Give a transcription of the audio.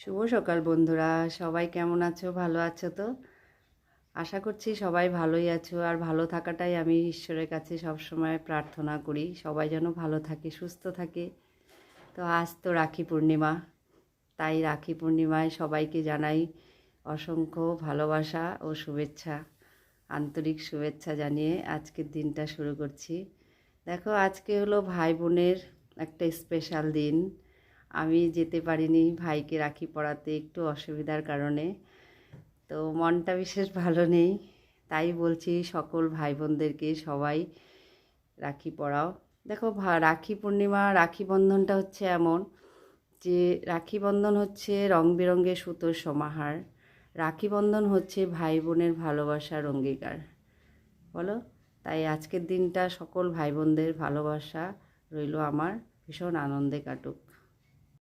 শুভ সকাল বন্ধুরা, সবাই কেমন আছো? ভালো আছো তো? আশা করছি সবাই ভালোই আছো। আর ভালো থাকাটাই আমি ঈশ্বরের কাছে সবসময় প্রার্থনা করি, সবাই যেন ভালো থাকে, সুস্থ থাকে। তো আজ তো রাখি পূর্ণিমা, তাই রাখি পূর্ণিমায় সবাইকে জানাই অসংখ্য ভালোবাসা ও শুভেচ্ছা। আন্তরিক শুভেচ্ছা জানিয়ে আজকের দিনটা শুরু করছি। দেখো, আজকে হলো ভাই বোনের একটা স্পেশাল দিন। আমি যেতে পারিনি ভাইকে রাখি পরাতে, একটু অসুবিধার কারণে। তো মনটা বিশেষ ভালো নেই, তাই বলছি সকল ভাই বোনদেরকে সবাই রাখি পরাও। দেখো, রাখি পূর্ণিমা, রাখি বন্ধনটা হচ্ছে এমন যে রাখি বন্ধন হচ্ছে রং বেরঙের সুতোর সমাহার। রাখি বন্ধন হচ্ছে ভাই বোনের ভালোবাসার অঙ্গীকার, বলো। তাই আজকের দিনটা সকল ভাই বোনদের ভালোবাসা রইল আমার, ভীষণ আনন্দে কাটুক।